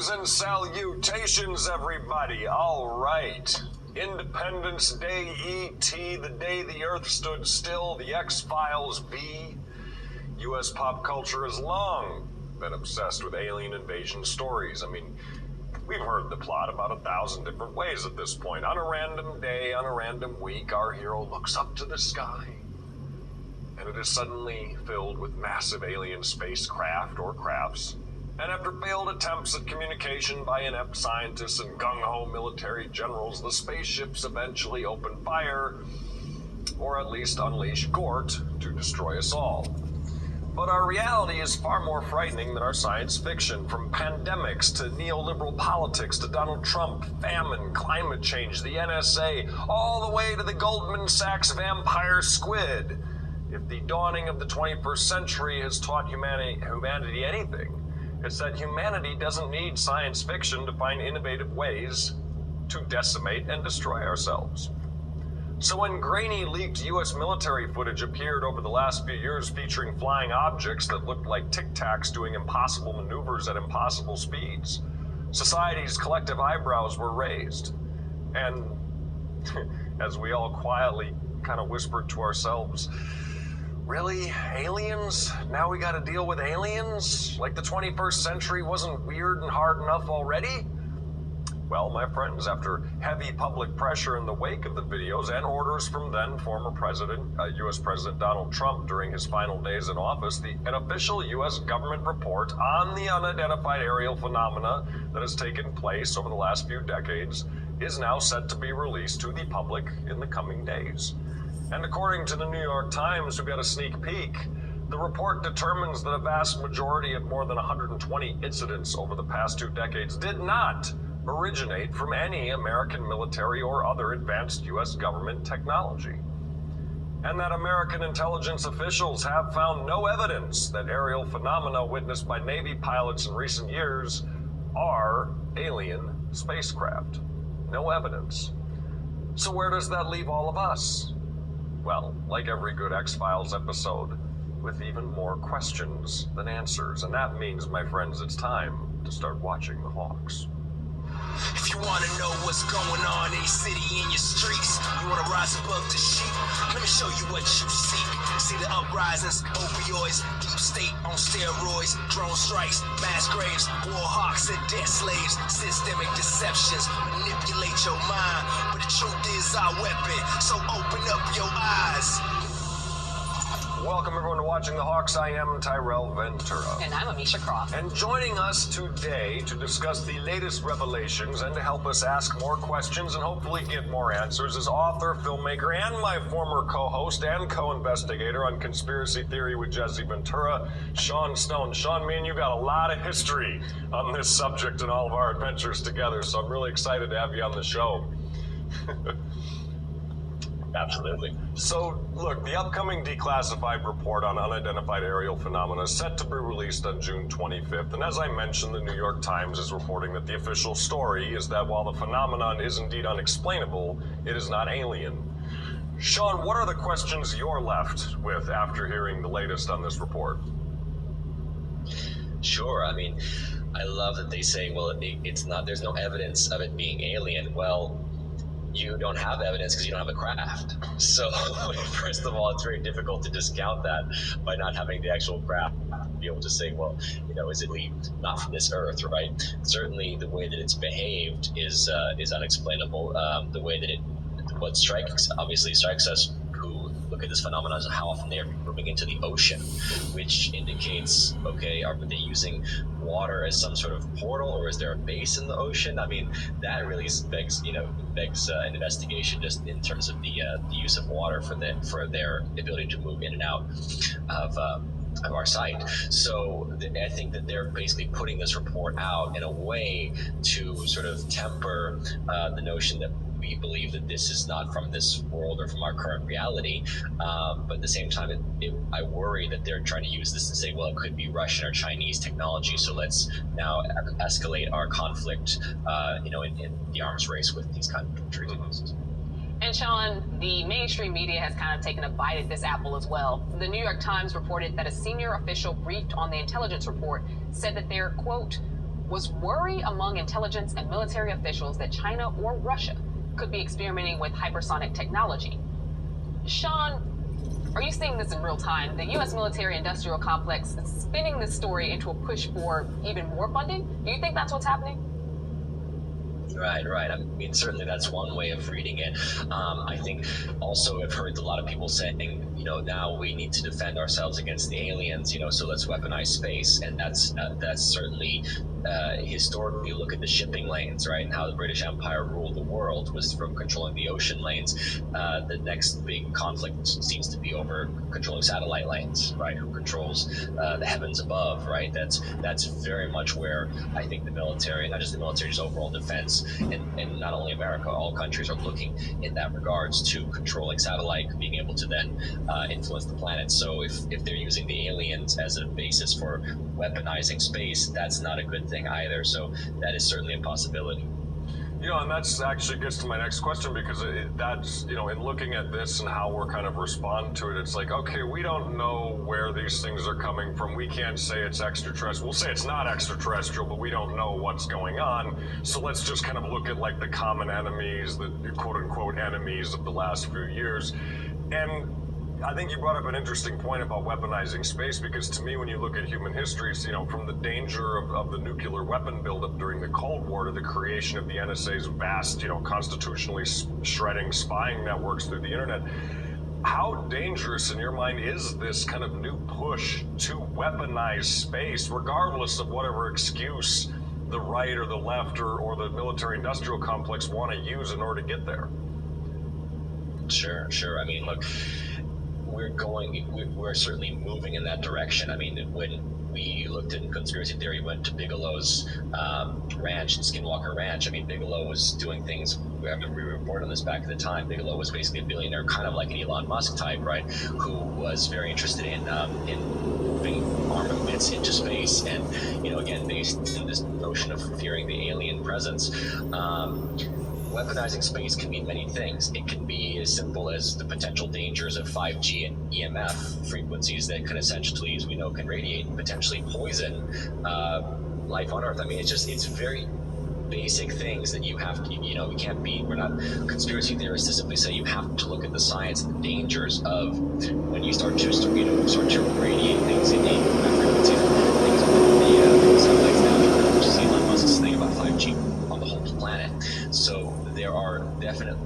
Greetings and salutations, everybody. All right. Independence Day, E.T., the day the Earth stood still, the X-Files, B. U.S. pop culture has long been obsessed with alien invasion stories. I mean, we've heard the plot about 1,000 different ways at this point. On a random day, on a random week, our hero looks up to the sky, and it is suddenly filled with massive alien spacecraft or crafts. And after failed attempts at communication by inept scientists and gung-ho military generals, the spaceships eventually open fire, or at least unleash Gort to destroy us all. But our reality is far more frightening than our science fiction, from pandemics to neoliberal politics to Donald Trump, famine, climate change, the NSA, all the way to the Goldman Sachs vampire squid. If the dawning of the 21st century has taught humanity anything, it's that humanity doesn't need science fiction to find innovative ways to decimate and destroy ourselves. So when grainy leaked U.S. military footage appeared over the last few years featuring flying objects that looked like Tic Tacs doing impossible maneuvers at impossible speeds, society's collective eyebrows were raised. And as we all quietly kind of whispered to ourselves, really? Aliens? Now we gotta deal with aliens? Like the 21st century wasn't weird and hard enough already? Well, my friends, after heavy public pressure in the wake of the videos and orders from then former U.S. President Donald Trump during his final days in office, an official U.S. government report on the unidentified aerial phenomena that has taken place over the last few decades is now set to be released to the public in the coming days. And according to the New York Times, who got a sneak peek, the report determines that a vast majority of more than 120 incidents over the past 2 decades did not originate from any American military or other advanced U.S. government technology. And that American intelligence officials have found no evidence that aerial phenomena witnessed by Navy pilots in recent years are alien spacecraft. No evidence. So where does that leave all of us? Well, like every good X-Files episode, with even more questions than answers. And that means, my friends, it's time to start watching the Hawks. If you want to know what's going on in your city, in your streets, you want to rise above the sheep, let me show you what you seek. See the uprisings, opioids, deep state on steroids, drone strikes, mass graves, war hawks and debt slaves, systemic deceptions, manipulate your mind, but the truth is our weapon, so open up your eyes. Welcome everyone to Watching the Hawks. I am Tyrel Ventura. And I'm Amisha Croft. And joining us today to discuss the latest revelations and to help us ask more questions and hopefully get more answers is author, filmmaker, and my former co-host and co-investigator on Conspiracy Theory with Jesse Ventura, Sean Stone. Sean, me and you got a lot of history on this subject and all of our adventures together, so I'm really excited to have you on the show. Absolutely. So, look, the upcoming declassified report on unidentified aerial phenomena is set to be released on June 25th. And as I mentioned, the New York Times is reporting that the official story is that while the phenomenon is indeed unexplainable, it is not alien. Sean, what are the questions you're left with after hearing the latest on this report? Sure. I mean, I love that they say, well, it's not, there's no evidence of it being alien. Well, you don't have evidence because you don't have a craft. So first of all, it's very difficult to discount that by not having the actual craft to be able to say, well, you know, is it not from this earth, right? Certainly the way that it's behaved is unexplainable. The way that what obviously strikes us who look at this phenomenon is how often they are moving into the ocean, which indicates, okay, are they using water as some sort of portal, or is there a base in the ocean? I mean, that really begs an investigation just in terms of the use of water for their ability to move in and out of our site. So I think that they're basically putting this report out in a way to sort of temper the notion that we believe that this is not from this world or from our current reality, but at the same time, I worry that they're trying to use this to say, well, it could be Russian or Chinese technology, so let's now escalate our conflict, in the arms race with these countries. And Sean, the mainstream media has kind of taken a bite at this apple as well. The New York Times reported that a senior official briefed on the intelligence report said that they're, quote, was worry among intelligence and military officials that China or Russia could be experimenting with hypersonic technology. Sean, are you seeing this in real time? The U.S. military-industrial complex is spinning this story into a push for even more funding. Do you think that's what's happening? Right. I mean, certainly that's one way of reading it. I think also I've heard a lot of people saying, now we need to defend ourselves against the aliens, so let's weaponize space. And that's certainly, historically, you look at the shipping lanes, right, and how the British Empire ruled the world was from controlling the ocean lanes. The next big conflict seems to be over controlling satellite lanes, right, who controls the heavens above, right? That's very much where I think the military, not just the military, just overall defense, and not only America, all countries are looking in that regards to controlling satellite, being able to then influence the planet. So if they're using the aliens as a basis for weaponizing space, that's not a good thing either. So that is certainly a possibility. And that's actually gets to my next question, because that's, in looking at this and how we're kind of respond to it, it's like, okay, we don't know where these things are coming from. We can't say it's extraterrestrial. We'll say it's not extraterrestrial, but we don't know what's going on. So let's just kind of look at like the common enemies, the quote unquote enemies of the last few years. And I think you brought up an interesting point about weaponizing space, because to me, when you look at human history, from the danger of the nuclear weapon buildup during the Cold War to the creation of the NSA's vast, constitutionally shredding spying networks through the internet, how dangerous in your mind is this kind of new push to weaponize space, regardless of whatever excuse the right or the left or the military-industrial complex want to use in order to get there? Sure. I mean, look, we're certainly moving in that direction. I mean, when we looked in conspiracy theory, went to Bigelow's ranch, Skinwalker Ranch. I mean, Bigelow was doing things. We reported on this back at the time. Bigelow was basically a billionaire, kind of like an Elon Musk type, right? Who was very interested in moving armaments into space, and again, based in this notion of fearing the alien presence. Weaponizing space can mean many things. It can be as simple as the potential dangers of 5G and EMF frequencies that can essentially, as we know, can radiate and potentially poison life on Earth. I mean, it's very basic things that you have to, we can't be, we're not conspiracy theorists to simply say you have to look at the science and the dangers of when you start to radiate things in EMF frequencies, things with the satellites now, which is Elon Musk's thing about 5G on the whole planet. So there are definite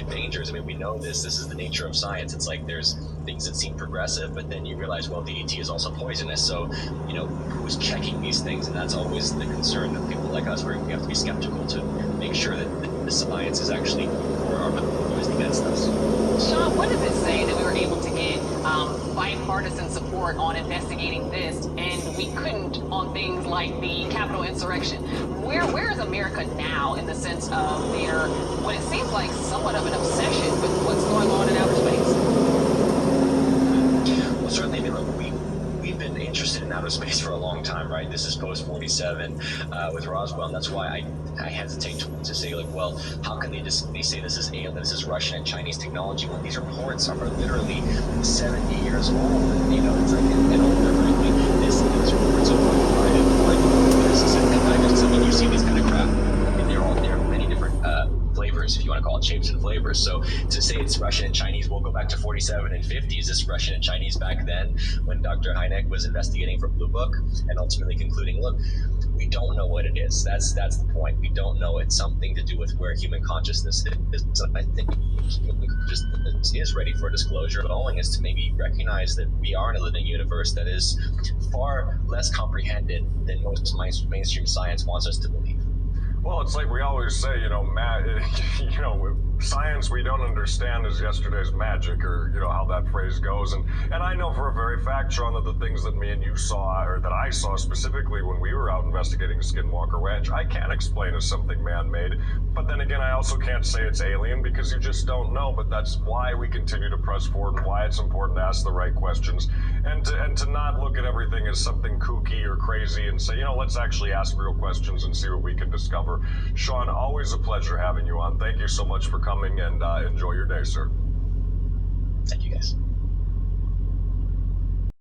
dangers. I mean, we know this is the nature of science. It's like there's things that seem progressive, but then you realize, well, DDT is also poisonous. So, who's checking these things? And that's always the concern of people like us, where we have to be skeptical to make sure that the science is actually for our used against us. Sean, what does it say that we were able to get bipartisan support on investigating this, and we couldn't on things like the Capitol insurrection? Where is America now in the sense of their, what it seems like somewhat of an obsession with what's going on in outer space? Well, certainly, I mean, look, we've been interested in outer space for a long time, right? This is post 47 with Roswell, and that's why I hesitate to say, like, well, how can they say this is alien, this is Russian and Chinese technology, when these reports are literally 70 years old, and, it's like, and older, frankly, these reports are and you see these kind of craft, I mean, there are many different flavors, if you want to call it shapes and flavors. So to say it's Russian and Chinese, we'll go back to 47 and 50. Is this Russian and Chinese back then when Dr. Hynek was investigating for Blue Book and ultimately concluding, look, we don't know what it is. That's the point. We don't know. It's something to do with where human consciousness is. So I think human consciousness is ready for disclosure. But all is to maybe recognize that we are in a living universe that is far less comprehended than most mainstream science wants us to believe. Well, it's like we always say, science we don't understand is yesterday's magic, or, how that phrase goes. And I know for a very fact, Sean, that the things that me and you saw, or that I saw specifically when we were out investigating Skinwalker Ranch, I can't explain as something man-made. But then again, I also can't say it's alien, because you just don't know. But that's why we continue to press forward, and why it's important to ask the right questions, and to not look at everything as something kooky or crazy, and say, let's actually ask real questions and see what we can discover. Sean, always a pleasure having you on. Thank you so much for coming, and enjoy your day, sir. Thank you, guys.